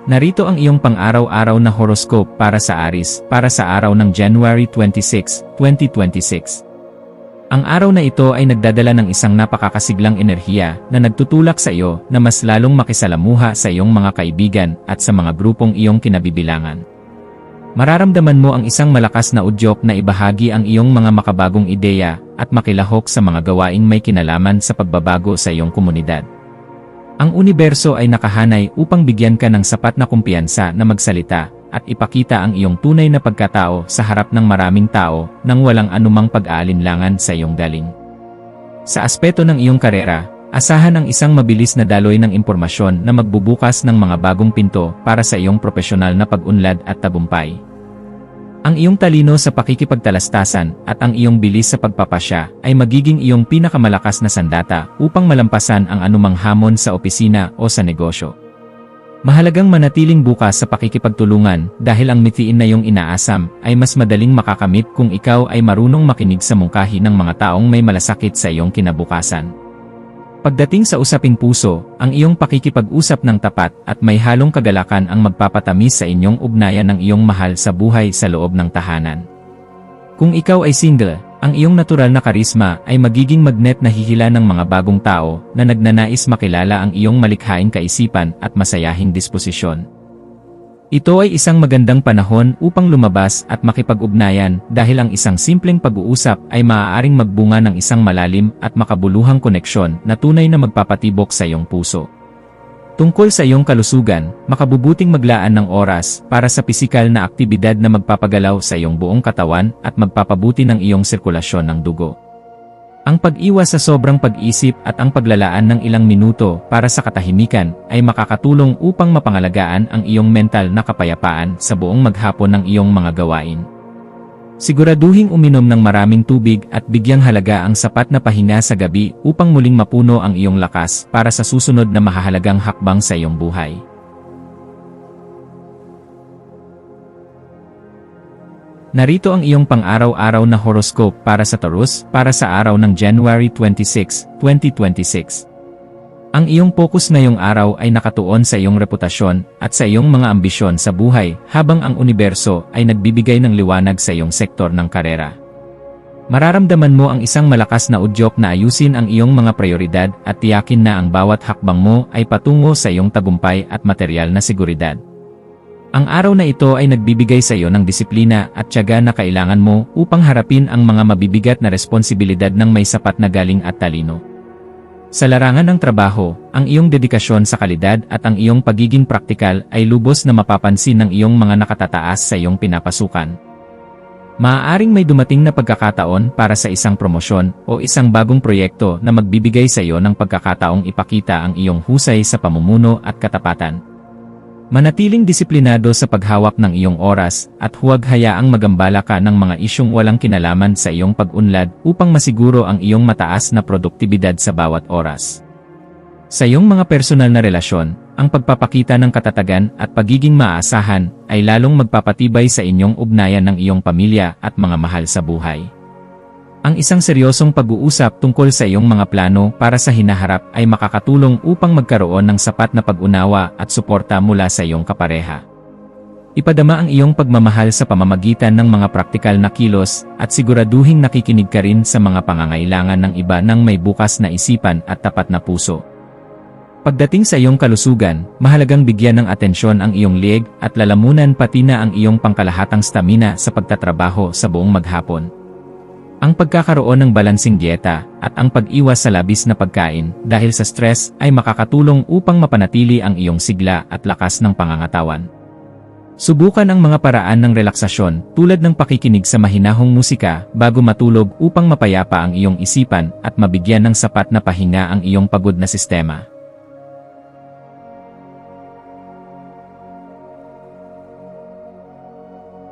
Narito ang iyong pang-araw-araw na horoscope para sa Aries, para sa araw ng January 26, 2026. Ang araw na ito ay nagdadala ng isang napakakasiglang enerhiya na nagtutulak sa iyo na mas lalong makisalamuha sa iyong mga kaibigan at sa mga grupong iyong kinabibilangan. Mararamdaman mo ang isang malakas na udyok na ibahagi ang iyong mga makabagong ideya at makilahok sa mga gawaing may kinalaman sa pagbabago sa iyong komunidad. Ang universo ay nakahanay upang bigyan ka ng sapat na kumpiyansa na magsalita at ipakita ang iyong tunay na pagkatao sa harap ng maraming tao nang walang anumang pag-aalinlangan sa iyong galing. Sa aspeto ng iyong karera, asahan ang isang mabilis na daloy ng impormasyon na magbubukas ng mga bagong pinto para sa iyong propesyonal na pag-unlad at tagumpay. Ang iyong talino sa pakikipagtalastasan at ang iyong bilis sa pagpapasya ay magiging iyong pinakamalakas na sandata upang malampasan ang anumang hamon sa opisina o sa negosyo. Mahalagang manatiling bukas sa pakikipagtulungan dahil ang mithiin na iyong inaasam ay mas madaling makakamit kung ikaw ay marunong makinig sa mungkahi ng mga taong may malasakit sa iyong kinabukasan. Pagdating sa usaping puso, ang iyong pakikipag-usap ng tapat at may halong kagalakan ang magpapatamis sa inyong ugnayan ng iyong mahal sa buhay sa loob ng tahanan. Kung ikaw ay single, ang iyong natural na karisma ay magiging magnet na hihila ng mga bagong tao na nagnanais makilala ang iyong malikhaing kaisipan at masayahing disposisyon. Ito ay isang magandang panahon upang lumabas at makipag-ugnayan dahil ang isang simpleng pag-uusap ay maaaring magbunga ng isang malalim at makabuluhang koneksyon na tunay na magpapatibok sa iyong puso. Tungkol sa iyong kalusugan, makabubuting maglaan ng oras para sa pisikal na aktibidad na magpapagalaw sa iyong buong katawan at magpapabuti ng iyong sirkulasyon ng dugo. Ang pag-iwas sa sobrang pag-isip at ang paglalaan ng ilang minuto para sa katahimikan ay makakatulong upang mapangalagaan ang iyong mental na kapayapaan sa buong maghapon ng iyong mga gawain. Siguraduhing uminom ng maraming tubig at bigyang halaga ang sapat na pahinga sa gabi upang muling mapuno ang iyong lakas para sa susunod na mahahalagang hakbang sa iyong buhay. Narito ang iyong pang-araw-araw na horoscope para sa Taurus para sa araw ng January 26, 2026. Ang iyong focus ngayong araw ay nakatuon sa iyong reputasyon at sa iyong mga ambisyon sa buhay habang ang universo ay nagbibigay ng liwanag sa iyong sektor ng karera. Mararamdaman mo ang isang malakas na udyok na ayusin ang iyong mga prioridad at tiyakin na ang bawat hakbang mo ay patungo sa iyong tagumpay at materyal na seguridad. Ang araw na ito ay nagbibigay sa iyo ng disiplina at tiyaga na kailangan mo upang harapin ang mga mabibigat na responsibilidad ng may sapat na galing at talino. Sa larangan ng trabaho, ang iyong dedikasyon sa kalidad at ang iyong pagiging praktikal ay lubos na mapapansin ng iyong mga nakatataas sa iyong pinapasukan. Maaaring may dumating na pagkakataon para sa isang promosyon o isang bagong proyekto na magbibigay sa iyo ng pagkakataong ipakita ang iyong husay sa pamumuno at katapatan. Manatiling disiplinado sa paghawak ng iyong oras at huwag hayaang magambala ka ng mga isyung walang kinalaman sa iyong pag-unlad upang masiguro ang iyong mataas na produktibidad sa bawat oras. Sa iyong mga personal na relasyon, ang pagpapakita ng katatagan at pagiging maaasahan ay lalong magpapatibay sa inyong ugnayan ng iyong pamilya at mga mahal sa buhay. Ang isang seryosong pag-uusap tungkol sa iyong mga plano para sa hinaharap ay makakatulong upang magkaroon ng sapat na pag-unawa at suporta mula sa iyong kapareha. Ipadama ang iyong pagmamahal sa pamamagitan ng mga praktikal na kilos at siguraduhing nakikinig ka rin sa mga pangangailangan ng iba ng may bukas na isipan at tapat na puso. Pagdating sa iyong kalusugan, mahalagang bigyan ng atensyon ang iyong lieg at lalamunan pati na ang iyong pangkalahatang stamina sa pagtatrabaho sa buong maghapon. Ang pagkakaroon ng balansing dieta at ang pag-iwas sa labis na pagkain dahil sa stress ay makakatulong upang mapanatili ang iyong sigla at lakas ng pangangatawan. Subukan ang mga paraan ng relaksasyon tulad ng pakikinig sa mahinahong musika bago matulog upang mapayapa ang iyong isipan at mabigyan ng sapat na pahinga ang iyong pagod na sistema.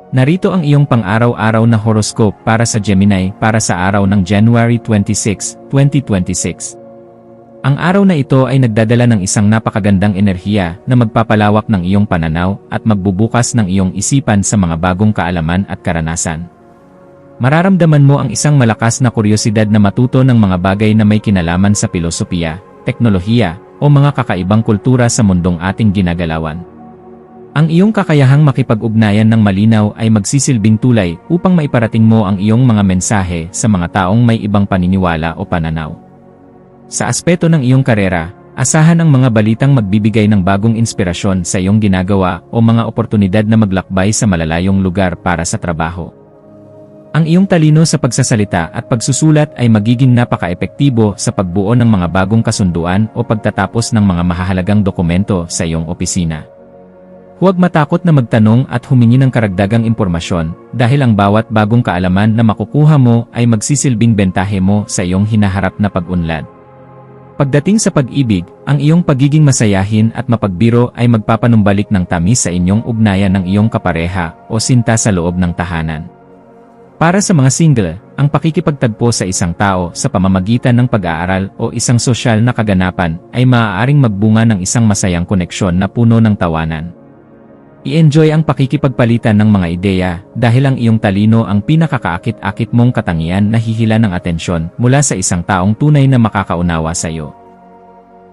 Narito ang iyong pang-araw-araw na horoscope para sa Gemini para sa araw ng January 26, 2026. Ang araw na ito ay nagdadala ng isang napakagandang enerhiya na magpapalawak ng iyong pananaw at magbubukas ng iyong isipan sa mga bagong kaalaman at karanasan. Mararamdaman mo ang isang malakas na kuryosidad na matuto ng mga bagay na may kinalaman sa filosofiya, teknolohiya, o mga kakaibang kultura sa mundong ating ginagalawan. Ang iyong kakayahang makipag-ugnayan ng malinaw ay magsisilbing tulay upang maiparating mo ang iyong mga mensahe sa mga taong may ibang paniniwala o pananaw. Sa aspeto ng iyong karera, asahan ang mga balitang magbibigay ng bagong inspirasyon sa iyong ginagawa o mga oportunidad na maglakbay sa malalayong lugar para sa trabaho. Ang iyong talino sa pagsasalita at pagsusulat ay magiging napaka-epektibo sa pagbuo ng mga bagong kasunduan o pagtatapos ng mga mahahalagang dokumento sa iyong opisina. Huwag matakot na magtanong at humingi ng karagdagang impormasyon dahil ang bawat bagong kaalaman na makukuha mo ay magsisilbing bentahe mo sa iyong hinaharap na pag-unlad. Pagdating sa pag-ibig, ang iyong pagiging masayahin at mapagbiro ay magpapanumbalik ng tamis sa inyong ugnayan ng iyong kapareha o sinta sa loob ng tahanan. Para sa mga single, ang pakikipagtagpo sa isang tao sa pamamagitan ng pag-aaral o isang sosyal na kaganapan ay maaaring magbunga ng isang masayang koneksyon na puno ng tawanan. I-enjoy ang pakikipagpalitan ng mga ideya dahil ang iyong talino ang pinakakaakit-akit mong katangian na hihila ng atensyon mula sa isang taong tunay na makakaunawa sa iyo.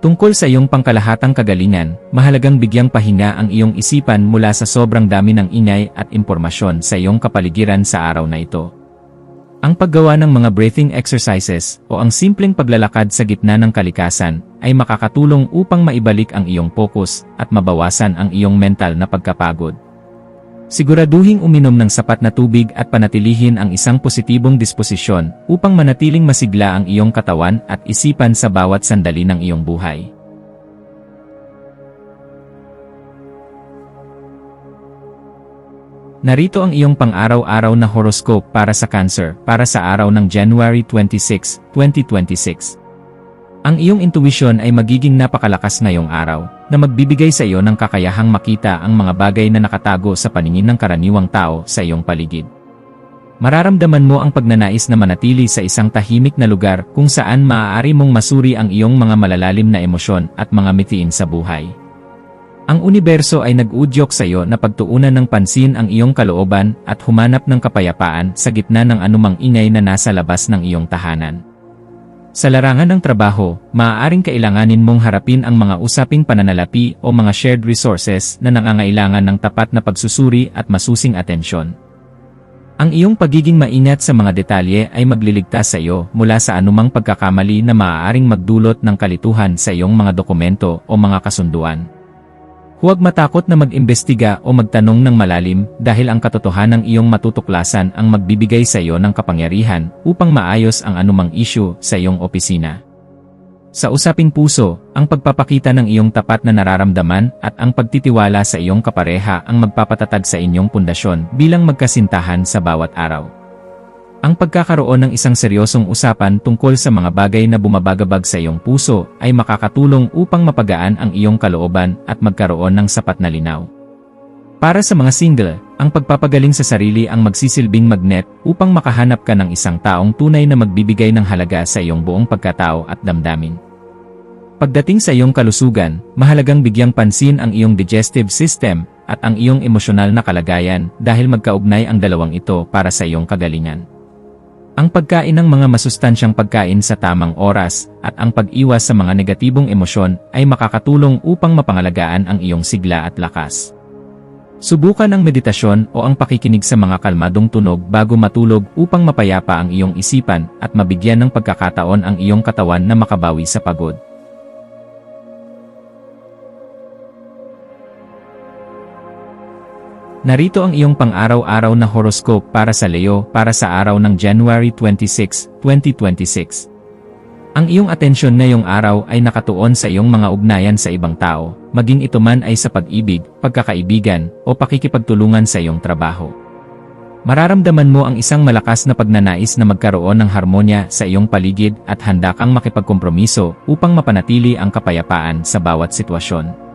Tungkol sa iyong pangkalahatang kagalingan, mahalagang bigyang pahinga ang iyong isipan mula sa sobrang dami ng ingay at impormasyon sa iyong kapaligiran sa araw na ito. Ang paggawa ng mga breathing exercises o ang simpleng paglalakad sa gitna ng kalikasan ay makakatulong upang maibalik ang iyong focus at mabawasan ang iyong mental na pagkapagod. Siguraduhing uminom ng sapat na tubig at panatilihin ang isang positibong disposisyon upang manatiling masigla ang iyong katawan at isipan sa bawat sandali ng iyong buhay. Narito ang iyong pang-araw-araw na horoscope para sa Cancer para sa araw ng January 26, 2026. Ang iyong intuition ay magiging napakalakas ngayong araw na magbibigay sa iyo ng kakayahang makita ang mga bagay na nakatago sa paningin ng karaniwang tao sa iyong paligid. Mararamdaman mo ang pagnanais na manatili sa isang tahimik na lugar kung saan maaari mong masuri ang iyong mga malalalim na emosyon at mga mithiin sa buhay. Ang universo ay nag-udyok sa iyo na pagtuunan ng pansin ang iyong kalooban at humanap ng kapayapaan sa gitna ng anumang ingay na nasa labas ng iyong tahanan. Sa larangan ng trabaho, maaaring kailanganin mong harapin ang mga usaping pananalapi o mga shared resources na nangangailangan ng tapat na pagsusuri at masusing atensyon. Ang iyong pagiging maingat sa mga detalye ay magliligtas sa iyo mula sa anumang pagkakamali na maaaring magdulot ng kalituhan sa iyong mga dokumento o mga kasunduan. Huwag matakot na mag-imbestiga o magtanong ng malalim dahil ang katotohanang iyong matutuklasan ang magbibigay sa iyo ng kapangyarihan upang maayos ang anumang issue sa iyong opisina. Sa usaping puso, ang pagpapakita ng iyong tapat na nararamdaman at ang pagtitiwala sa iyong kapareha ang magpapatatag sa inyong pundasyon bilang magkasintahan sa bawat araw. Ang pagkakaroon ng isang seryosong usapan tungkol sa mga bagay na bumabagabag sa iyong puso ay makakatulong upang mapagaan ang iyong kalooban at magkaroon ng sapat na linaw. Para sa mga single, ang pagpapagaling sa sarili ang magsisilbing magnet upang makahanap ka ng isang taong tunay na magbibigay ng halaga sa iyong buong pagkatao at damdamin. Pagdating sa iyong kalusugan, mahalagang bigyang pansin ang iyong digestive system at ang iyong emosyonal na kalagayan dahil magkaugnay ang dalawang ito para sa iyong kagalingan. Ang pagkain ng mga masustansyang pagkain sa tamang oras at ang pag-iwas sa mga negatibong emosyon ay makakatulong upang mapangalagaan ang iyong sigla at lakas. Subukan ang meditasyon o ang pakikinig sa mga kalmadong tunog bago matulog upang mapayapa ang iyong isipan at mabigyan ng pagkakataon ang iyong katawan na makabawi sa pagod. Narito ang iyong pang-araw-araw na horoscope para sa Leo para sa araw ng January 26, 2026. Ang iyong atensyon ngayong araw ay nakatuon sa iyong mga ugnayan sa ibang tao, maging ito man ay sa pag-ibig, pagkakaibigan, o pakikipagtulungan sa iyong trabaho. Mararamdaman mo ang isang malakas na pagnanais na magkaroon ng harmonya sa iyong paligid at handa kang makipagkompromiso upang mapanatili ang kapayapaan sa bawat sitwasyon.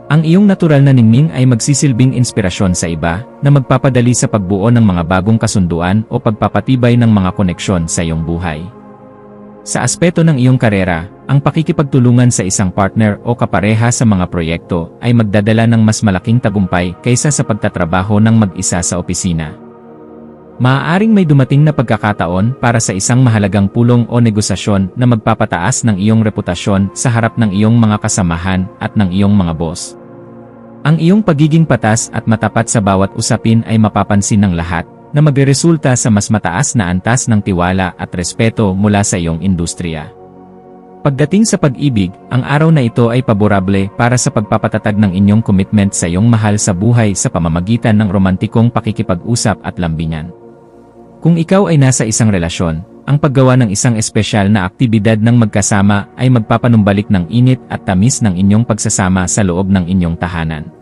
Ang iyong natural na ningning ay magsisilbing inspirasyon sa iba na magpapadali sa pagbuo ng mga bagong kasunduan o pagpapatibay ng mga koneksyon sa iyong buhay. Sa aspeto ng iyong karera, ang pakikipagtulungan sa isang partner o kapareha sa mga proyekto ay magdadala ng mas malaking tagumpay kaysa sa pagtatrabaho ng mag-isa sa opisina. Maaaring may dumating na pagkakataon para sa isang mahalagang pulong o negosasyon na magpapataas ng iyong reputasyon sa harap ng iyong mga kasamahan at ng iyong mga boss. Ang iyong pagiging patas at matapat sa bawat usapin ay mapapansin ng lahat, na magreresulta sa mas mataas na antas ng tiwala at respeto mula sa iyong industriya. Pagdating sa pag-ibig, ang araw na ito ay paborable para sa pagpapatatag ng inyong commitment sa iyong mahal sa buhay sa pamamagitan ng romantikong pakikipag-usap at lambingan. Kung ikaw ay nasa isang relasyon, ang paggawa ng isang espesyal na aktibidad ng magkasama ay magpapanumbalik ng init at tamis ng inyong pagsasama sa loob ng inyong tahanan.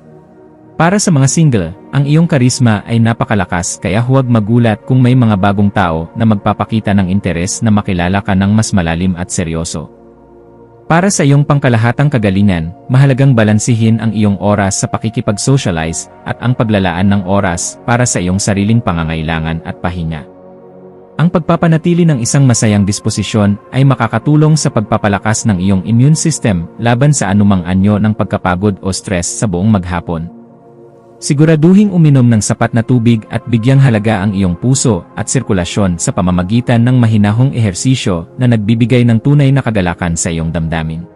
Para sa mga single, ang iyong karisma ay napakalakas kaya huwag magulat kung may mga bagong tao na magpapakita ng interes na makilala ka ng mas malalim at seryoso. Para sa iyong pangkalahatang kagalingan, mahalagang balansihin ang iyong oras sa pakikipag-socialize at ang paglalaan ng oras para sa iyong sariling pangangailangan at pahinga. Ang pagpapanatili ng isang masayang disposisyon ay makakatulong sa pagpapalakas ng iyong immune system laban sa anumang anyo ng pagkapagod o stress sa buong maghapon. Siguraduhing uminom ng sapat na tubig at bigyang halaga ang iyong puso at sirkulasyon sa pamamagitan ng mahinahong ehersisyo na nagbibigay ng tunay na kagalakan sa iyong damdamin.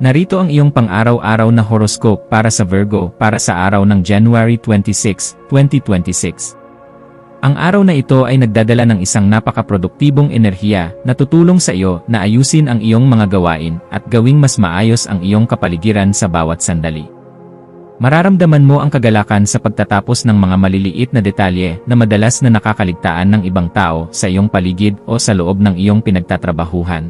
Narito ang iyong pang-araw-araw na horoscope para sa Virgo para sa araw ng January 26, 2026. Ang araw na ito ay nagdadala ng isang napakaproduktibong enerhiya na tutulong sa iyo na ayusin ang iyong mga gawain at gawing mas maayos ang iyong kapaligiran sa bawat sandali. Mararamdaman mo ang kagalakan sa pagtatapos ng mga maliliit na detalye na madalas na nakakaligtaan ng ibang tao sa iyong paligid o sa loob ng iyong pinagtatrabahuhan.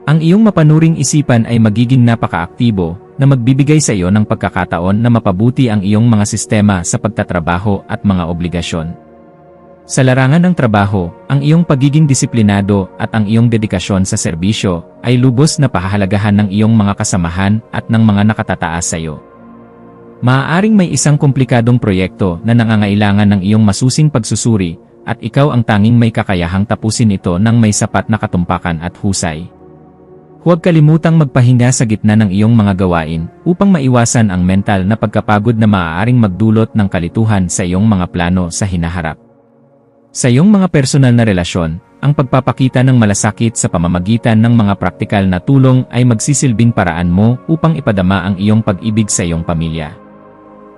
Ang iyong mapanuring isipan ay magiging napakaaktibo na magbibigay sa iyo ng pagkakataon na mapabuti ang iyong mga sistema sa pagtatrabaho at mga obligasyon. Sa larangan ng trabaho, ang iyong pagiging disiplinado at ang iyong dedikasyon sa serbisyo ay lubos na pahahalagahan ng iyong mga kasamahan at ng mga nakatataas sa iyo. Maaaring may isang komplikadong proyekto na nangangailangan ng iyong masusing pagsusuri at ikaw ang tanging may kakayahang tapusin ito ng may sapat na katumpakan at husay. Huwag kalimutang magpahinga sa gitna ng iyong mga gawain upang maiwasan ang mental na pagkapagod na maaaring magdulot ng kalituhan sa iyong mga plano sa hinaharap. Sa iyong mga personal na relasyon, ang pagpapakita ng malasakit sa pamamagitan ng mga praktikal na tulong ay magsisilbing paraan mo upang ipadama ang iyong pag-ibig sa iyong pamilya.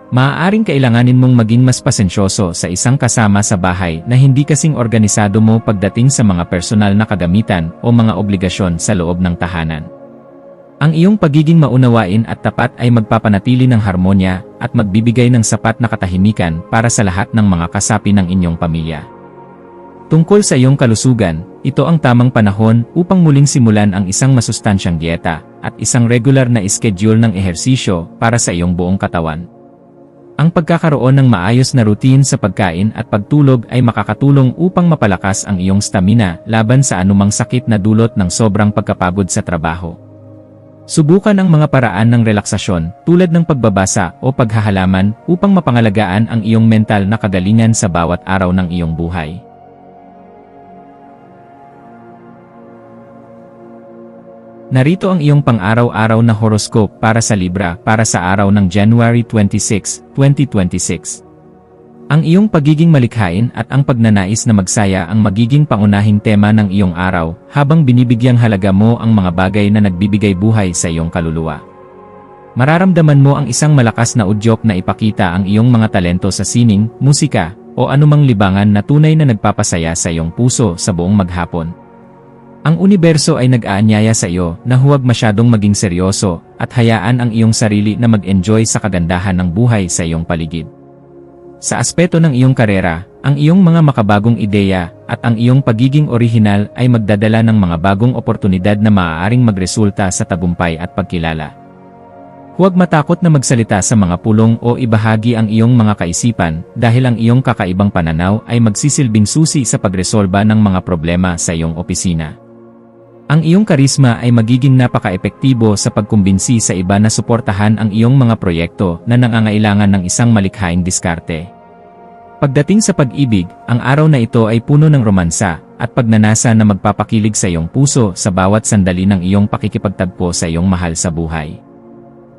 Maaaring kailanganin mong maging mas pasensyoso sa isang kasama sa bahay na hindi kasing organisado mo pagdating sa mga personal na kagamitan o mga obligasyon sa loob ng tahanan. Ang iyong pagiging maunawain at tapat ay magpapanatili ng harmonya at magbibigay ng sapat na katahimikan para sa lahat ng mga kasapi ng inyong pamilya. Tungkol sa iyong kalusugan, ito ang tamang panahon upang muling simulan ang isang masustansyang dieta at isang regular na schedule ng ehersisyo para sa iyong buong katawan. Ang pagkakaroon ng maayos na routine sa pagkain at pagtulog ay makakatulong upang mapalakas ang iyong stamina laban sa anumang sakit na dulot ng sobrang pagkapagod sa trabaho. Subukan ang mga paraan ng relaksasyon tulad ng pagbabasa o paghahalaman upang mapangalagaan ang iyong mental na kagalingan sa bawat araw ng iyong buhay. Narito ang iyong pang-araw-araw na horoscope para sa Libra para sa araw ng January 26, 2026. Ang iyong pagiging malikhain at ang pagnanais na magsaya ang magiging pangunahing tema ng iyong araw habang binibigyang halaga mo ang mga bagay na nagbibigay buhay sa iyong kaluluwa. Mararamdaman mo ang isang malakas na udyok na ipakita ang iyong mga talento sa sining, musika, o anumang libangan na tunay na nagpapasaya sa iyong puso sa buong maghapon. Ang universo ay nag-aanyaya sa iyo na huwag masyadong maging seryoso at hayaan ang iyong sarili na mag-enjoy sa kagandahan ng buhay sa iyong paligid. Sa aspeto ng iyong karera, ang iyong mga makabagong ideya at ang iyong pagiging orihinal ay magdadala ng mga bagong oportunidad na maaaring magresulta sa tagumpay at pagkilala. Huwag matakot na magsalita sa mga pulong o ibahagi ang iyong mga kaisipan dahil ang iyong kakaibang pananaw ay magsisilbing susi sa pagresolba ng mga problema sa iyong opisina. Ang iyong karisma ay magiging napaka-epektibo sa pagkumbinsi sa iba na suportahan ang iyong mga proyekto na nangangailangan ng isang malikhaing diskarte. Pagdating sa pag-ibig, ang araw na ito ay puno ng romansa at pagnanasa na magpapakilig sa iyong puso sa bawat sandali ng iyong pakikipagtagpo sa iyong mahal sa buhay.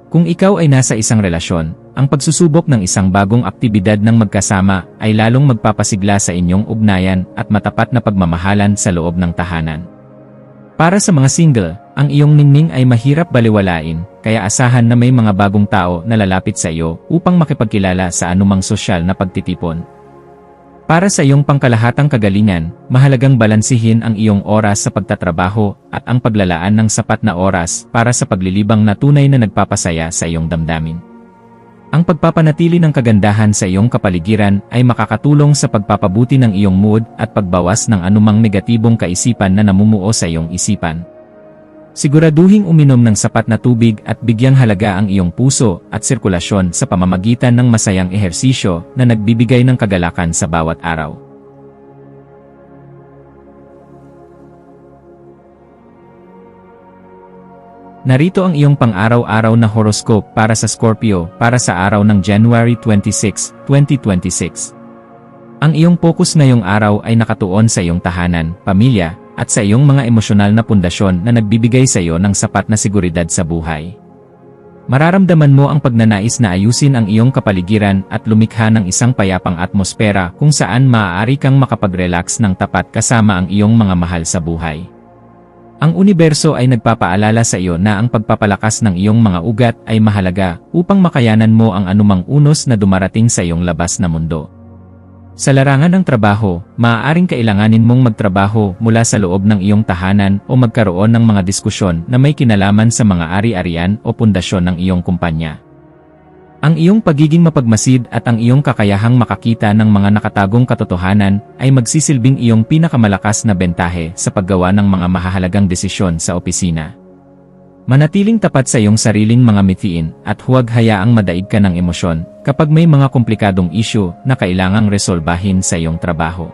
Kung ikaw ay nasa isang relasyon, ang pagsusubok ng isang bagong aktibidad ng magkasama ay lalong magpapasigla sa inyong ugnayan at matapat na pagmamahalan sa loob ng tahanan. Para sa mga single, ang iyong ningning ay mahirap baliwalain, kaya asahan na may mga bagong tao na lalapit sa iyo upang makipagkilala sa anumang sosyal na pagtitipon. Para sa iyong pangkalahatang kagalingan, mahalagang balansihin ang iyong oras sa pagtatrabaho at ang paglalaan ng sapat na oras para sa paglilibang na tunay na nagpapasaya sa iyong damdamin. Ang pagpapanatili ng kagandahan sa iyong kapaligiran ay makakatulong sa pagpapabuti ng iyong mood at pagbawas ng anumang negatibong kaisipan na namumuo sa iyong isipan. Siguraduhing uminom ng sapat na tubig at bigyang halaga ang iyong puso at sirkulasyon sa pamamagitan ng masayang ehersisyo na nagbibigay ng kagalakan sa bawat araw. Narito ang iyong pang-araw-araw na horoscope para sa Scorpio para sa araw ng January 26, 2026. Ang iyong focus ngayong araw ay nakatuon sa iyong tahanan, pamilya, at sa iyong mga emosyonal na pundasyon na nagbibigay sa iyo ng sapat na seguridad sa buhay. Mararamdaman mo ang pagnanais na ayusin ang iyong kapaligiran at lumikha ng isang payapang atmosfera kung saan maaari kang makapag-relax ng tapat kasama ang iyong mga mahal sa buhay. Ang universo ay nagpapaalala sa iyo na ang pagpapalakas ng iyong mga ugat ay mahalaga upang makayanan mo ang anumang unos na dumarating sa iyong labas na mundo. Sa larangan ng trabaho, maaaring kailanganin mong magtrabaho mula sa loob ng iyong tahanan o magkaroon ng mga diskusyon na may kinalaman sa mga ari-arian o pundasyon ng iyong kumpanya. Ang iyong pagiging mapagmasid at ang iyong kakayahang makakita ng mga nakatagong katotohanan ay magsisilbing iyong pinakamalakas na bentahe sa paggawa ng mga mahahalagang desisyon sa opisina. Manatiling tapat sa iyong sariling mga mithiin at huwag hayaang madaig ka ng emosyon kapag may mga komplikadong isyu na kailangang resolbahin sa iyong trabaho.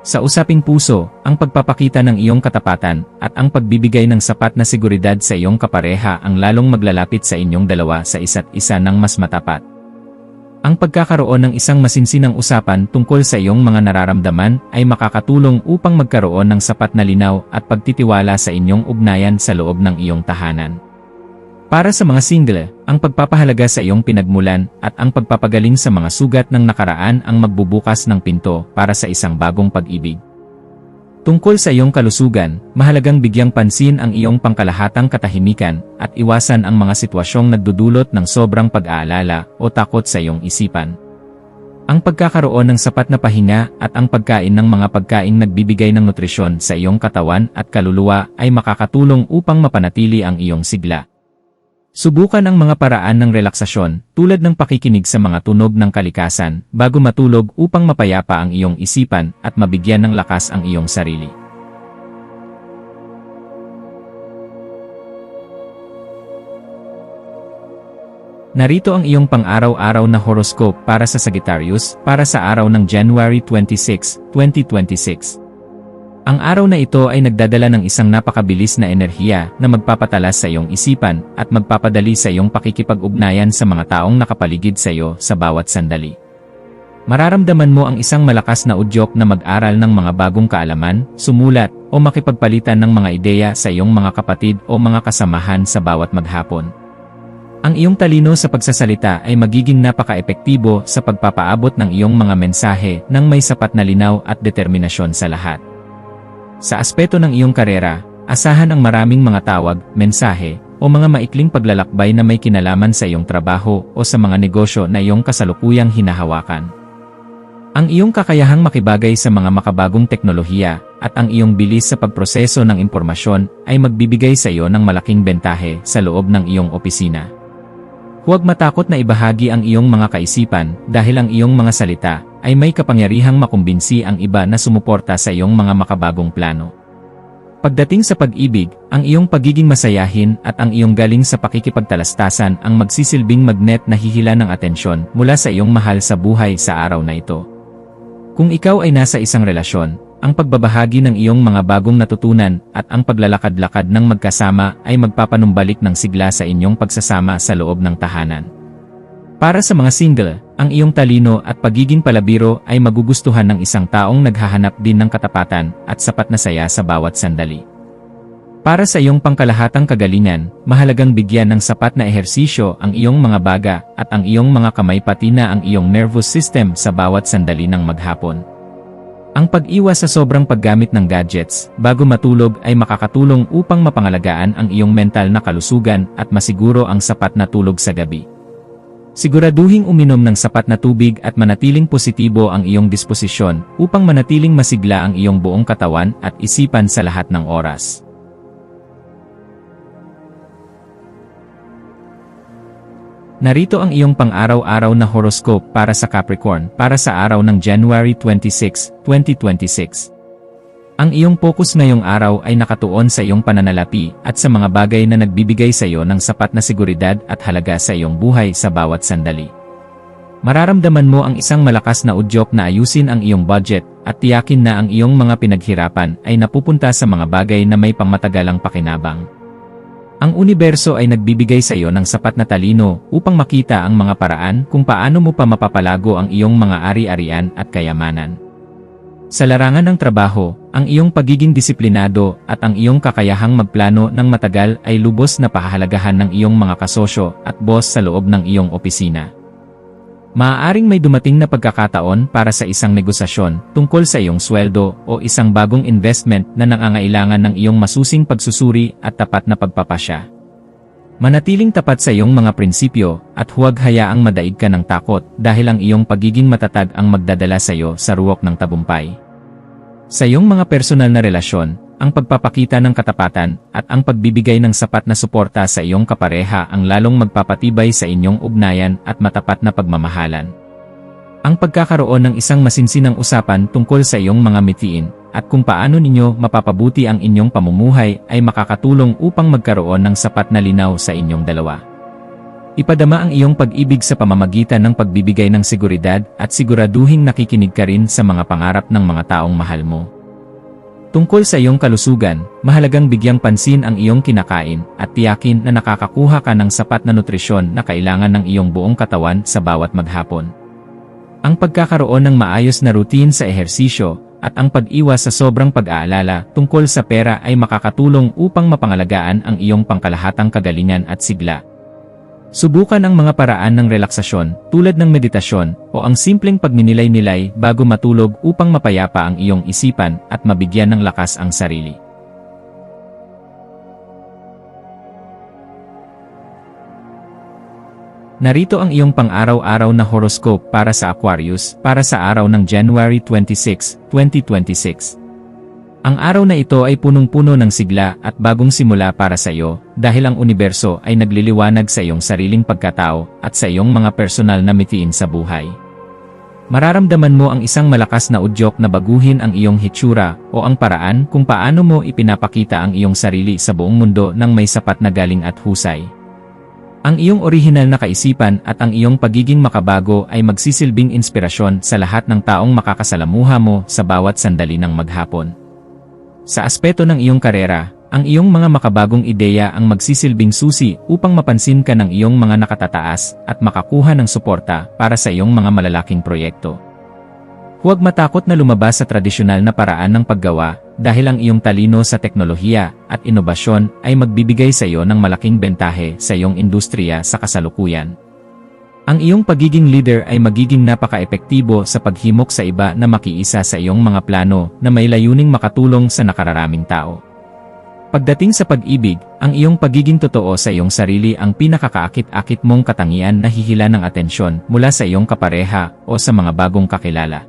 Sa usaping puso, ang pagpapakita ng iyong katapatan at ang pagbibigay ng sapat na seguridad sa iyong kapareha ang lalong maglalapit sa inyong dalawa sa isa't isa ng mas matapat. Ang pagkakaroon ng isang masinsinang usapan tungkol sa iyong mga nararamdaman ay makakatulong upang magkaroon ng sapat na linaw at pagtitiwala sa inyong ugnayan sa loob ng iyong tahanan. Para sa mga single, ang pagpapahalaga sa iyong pinagmulan at ang pagpapagaling sa mga sugat ng nakaraan ang magbubukas ng pinto para sa isang bagong pag-ibig. Tungkol sa iyong kalusugan, mahalagang bigyang pansin ang iyong pangkalahatang katahimikan at iwasan ang mga sitwasyong nagdudulot ng sobrang pag-aalala o takot sa iyong isipan. Ang pagkakaroon ng sapat na pahinga at ang pagkain ng mga pagkaing nagbibigay ng nutrisyon sa iyong katawan at kaluluwa ay makakatulong upang mapanatili ang iyong sigla. Subukan ang mga paraan ng relaksasyon tulad ng pakikinig sa mga tunog ng kalikasan bago matulog upang mapayapa ang iyong isipan at mabigyan ng lakas ang iyong sarili. Narito ang iyong pang-araw-araw na horoscope para sa Sagittarius para sa araw ng January 26, 2026. Ang araw na ito ay nagdadala ng isang napakabilis na enerhiya na magpapatalas sa iyong isipan at magpapadali sa iyong pakikipag-ugnayan sa mga taong nakapaligid sa iyo sa bawat sandali. Mararamdaman mo ang isang malakas na udyok na mag-aral ng mga bagong kaalaman, sumulat, o makipagpalitan ng mga ideya sa iyong mga kapatid o mga kasamahan sa bawat maghapon. Ang iyong talino sa pagsasalita ay magiging napaka-epektibo sa pagpapaabot ng iyong mga mensahe nang may sapat na linaw at determinasyon sa lahat. Sa aspeto ng iyong karera, asahan ang maraming mga tawag, mensahe, o mga maikling paglalakbay na may kinalaman sa iyong trabaho o sa mga negosyo na iyong kasalukuyang hinahawakan. Ang iyong kakayahang makibagay sa mga makabagong teknolohiya at ang iyong bilis sa pagproseso ng impormasyon ay magbibigay sa iyo ng malaking bentahe sa loob ng iyong opisina. Huwag matakot na ibahagi ang iyong mga kaisipan dahil ang iyong mga salita ay may kapangyarihang makumbinsi ang iba na sumuporta sa iyong mga makabagong plano. Pagdating sa pag-ibig, ang iyong pagiging masayahin at ang iyong galing sa pakikipagtalastasan ang magsisilbing magnet na hihila ng atensyon mula sa iyong mahal sa buhay sa araw na ito. Kung ikaw ay nasa isang relasyon, ang pagbabahagi ng iyong mga bagong natutunan at ang paglalakad-lakad ng magkasama ay magpapanumbalik ng sigla sa inyong pagsasama sa loob ng tahanan. Para sa mga single, ang iyong talino at pagiging palabiro ay magugustuhan ng isang taong naghahanap din ng katapatan at sapat na saya sa bawat sandali. Para sa iyong pangkalahatang kagalingan, mahalagang bigyan ng sapat na ehersisyo ang iyong mga baga at ang iyong mga kamay pati na ang iyong nervous system sa bawat sandali ng maghapon. Ang pag-iwas sa sobrang paggamit ng gadgets bago matulog ay makakatulong upang mapangalagaan ang iyong mental na kalusugan at masiguro ang sapat na tulog sa gabi. Siguraduhing uminom ng sapat na tubig at manatiling positibo ang iyong disposisyon upang manatiling masigla ang iyong buong katawan at isipan sa lahat ng oras. Narito ang iyong pang-araw-araw na horoscope para sa Capricorn para sa araw ng January 26, 2026. Ang iyong focus ngayong araw ay nakatuon sa iyong pananalapi at sa mga bagay na nagbibigay sa iyo ng sapat na seguridad at halaga sa iyong buhay sa bawat sandali. Mararamdaman mo ang isang malakas na udyok na ayusin ang iyong budget at tiyakin na ang iyong mga pinaghirapan ay napupunta sa mga bagay na may pangmatagalang pakinabang. Ang universo ay nagbibigay sa iyo ng sapat na talino upang makita ang mga paraan kung paano mo pa mapapalago ang iyong mga ari-arian at kayamanan. Sa larangan ng trabaho, ang iyong pagiging disiplinado at ang iyong kakayahang magplano ng matagal ay lubos na pahahalagahan ng iyong mga kasosyo at boss sa loob ng iyong opisina. Maaaring may dumating na pagkakataon para sa isang negosasyon tungkol sa iyong sweldo o isang bagong investment na nangangailangan ng iyong masusing pagsusuri at tapat na pagpapasya. Manatiling tapat sa iyong mga prinsipyo at huwag hayaang madaig ka ng takot dahil ang iyong pagiging matatag ang magdadala sa iyo sa ruwak ng tabumpay. Sa iyong mga personal na relasyon, ang pagpapakita ng katapatan at ang pagbibigay ng sapat na suporta sa iyong kapareha ang lalong magpapatibay sa inyong ugnayan at matapat na pagmamahalan. Ang pagkakaroon ng isang masinsinang usapan tungkol sa iyong mga mitiin at kung paano ninyo mapapabuti ang inyong pamumuhay ay makakatulong upang magkaroon ng sapat na linaw sa inyong dalawa. Ipadama ang iyong pag-ibig sa pamamagitan ng pagbibigay ng seguridad at siguraduhing nakikinig ka rin sa mga pangarap ng mga taong mahal mo. Tungkol sa iyong kalusugan, mahalagang bigyang pansin ang iyong kinakain at tiyakin na nakakakuha ka ng sapat na nutrisyon na kailangan ng iyong buong katawan sa bawat maghapon. Ang pagkakaroon ng maayos na routine sa ehersisyo at ang pag-iwas sa sobrang pag-aalala tungkol sa pera ay makakatulong upang mapangalagaan ang iyong pangkalahatang kagalingan at sigla. Subukan ang mga paraan ng relaksasyon tulad ng meditasyon o ang simpleng pagninilay-nilay bago matulog upang mapayapa ang iyong isipan at mabigyan ng lakas ang sarili. Narito ang iyong pang-araw-araw na horoscope para sa Aquarius para sa araw ng January 26, 2026. Ang araw na ito ay punong-puno ng sigla at bagong simula para sa iyo dahil ang universo ay nagliliwanag sa iyong sariling pagkatao at sa iyong mga personal na mitiin sa buhay. Mararamdaman mo ang isang malakas na udyok na baguhin ang iyong hitsura o ang paraan kung paano mo ipinapakita ang iyong sarili sa buong mundo ng may sapat na galing at husay. Ang iyong orihinal na kaisipan at ang iyong pagiging makabago ay magsisilbing inspirasyon sa lahat ng taong makakasalamuha mo sa bawat sandali ng maghapon. Sa aspeto ng iyong karera, ang iyong mga makabagong ideya ang magsisilbing susi upang mapansin ka ng iyong mga nakatataas at makakuha ng suporta para sa iyong mga malalaking proyekto. Huwag matakot na lumabas sa tradisyonal na paraan ng paggawa dahil ang iyong talino sa teknolohiya at inobasyon ay magbibigay sa iyo ng malaking bentahe sa iyong industriya sa kasalukuyan. Ang iyong pagiging leader ay magiging napaka-epektibo sa paghimok sa iba na makiisa sa iyong mga plano na may layuning makatulong sa nakararaming tao. Pagdating sa pag-ibig, ang iyong pagiging totoo sa iyong sarili ang pinakakaakit-akit mong katangian na hihila ng atensyon mula sa iyong kapareha o sa mga bagong kakilala.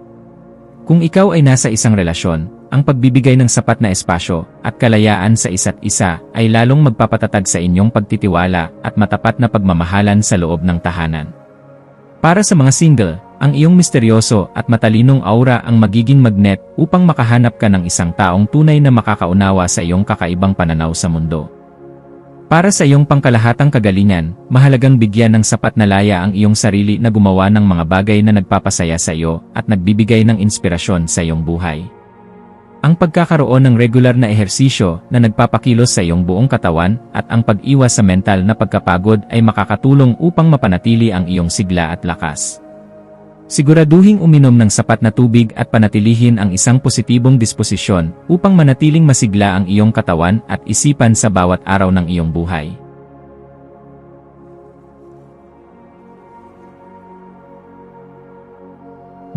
Kung ikaw ay nasa isang relasyon, ang pagbibigay ng sapat na espasyo at kalayaan sa isa't isa ay lalong magpapatatag sa inyong pagtitiwala at matapat na pagmamahalan sa loob ng tahanan. Para sa mga single, ang iyong misteryoso at matalinong aura ang magiging magnet upang makahanap ka ng isang taong tunay na makakaunawa sa iyong kakaibang pananaw sa mundo. Para sa iyong pangkalahatang kagalingan, mahalagang bigyan ng sapat na laya ang iyong sarili na gumawa ng mga bagay na nagpapasaya sa iyo at nagbibigay ng inspirasyon sa iyong buhay. Ang pagkakaroon ng regular na ehersisyo na nagpapakilos sa iyong buong katawan at ang pag-iwas sa mental na pagkapagod ay makakatulong upang mapanatili ang iyong sigla at lakas. Siguraduhing uminom ng sapat na tubig at panatilihin ang isang positibong disposisyon upang manatiling masigla ang iyong katawan at isipan sa bawat araw ng iyong buhay.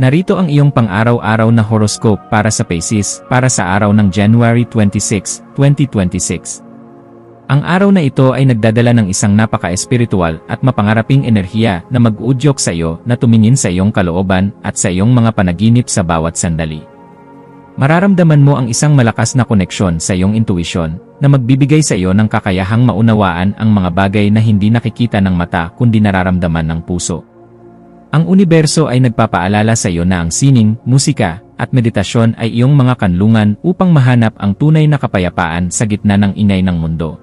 Narito ang iyong pang-araw-araw na horoscope para sa Pisces para sa araw ng January 26, 2026. Ang araw na ito ay nagdadala ng isang napaka-espiritual at mapangaraping enerhiya na mag-uudyok sa iyo na tumingin sa iyong kalooban at sa iyong mga panaginip sa bawat sandali. Mararamdaman mo ang isang malakas na koneksyon sa iyong intuisyon na magbibigay sa iyo ng kakayahang maunawaan ang mga bagay na hindi nakikita ng mata kundi nararamdaman ng puso. Ang universo ay nagpapaalala sa iyo na ang sining, musika, at meditasyon ay iyong mga kanlungan upang mahanap ang tunay na kapayapaan sa gitna ng ingay ng mundo.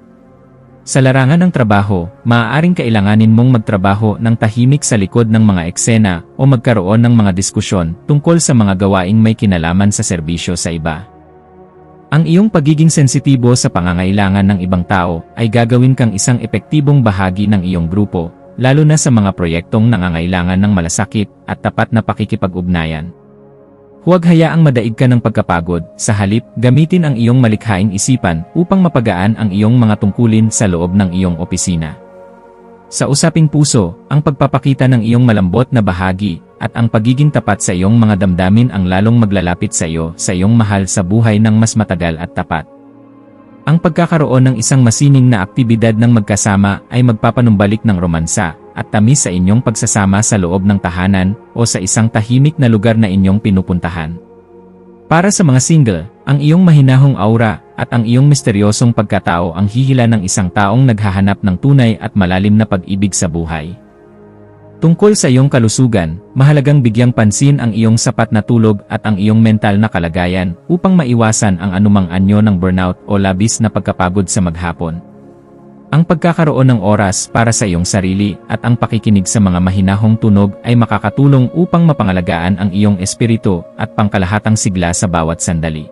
Sa larangan ng trabaho, maaaring kailanganin mong magtrabaho ng tahimik sa likod ng mga eksena o magkaroon ng mga diskusyon tungkol sa mga gawaing may kinalaman sa serbisyo sa iba. Ang iyong pagiging sensitibo sa pangangailangan ng ibang tao ay gagawin kang isang epektibong bahagi ng iyong grupo, lalo na sa mga proyektong nangangailangan ng malasakit at tapat na pakikipag-ugnayan. Huwag hayaang madaig ka ng pagkapagod, sa halip, gamitin ang iyong malikhaing isipan upang mapagaan ang iyong mga tungkulin sa loob ng iyong opisina. Sa usaping puso, ang pagpapakita ng iyong malambot na bahagi at ang pagiging tapat sa iyong mga damdamin ang lalong maglalapit sa iyong mahal sa buhay ng mas matagal at tapat. Ang pagkakaroon ng isang masining na aktibidad ng magkasama ay magpapanumbalik ng romansa at tamis sa inyong pagsasama sa loob ng tahanan o sa isang tahimik na lugar na inyong pinupuntahan. Para sa mga single, ang iyong mahinahong aura at ang iyong misteryosong pagkatao ang hihila ng isang taong naghahanap ng tunay at malalim na pag-ibig sa buhay. Tungkol sa iyong kalusugan, mahalagang bigyang pansin ang iyong sapat na tulog at ang iyong mental na kalagayan upang maiwasan ang anumang anyo ng burnout o labis na pagkapagod sa maghapon. Ang pagkakaroon ng oras para sa iyong sarili at ang pakikinig sa mga mahinahong tunog ay makakatulong upang mapangalagaan ang iyong espiritu at pangkalahatang sigla sa bawat sandali.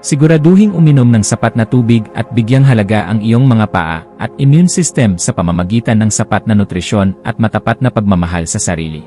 Siguraduhing uminom ng sapat na tubig at bigyang halaga ang iyong mga paa at immune system sa pamamagitan ng sapat na nutrisyon at matapat na pagmamahal sa sarili.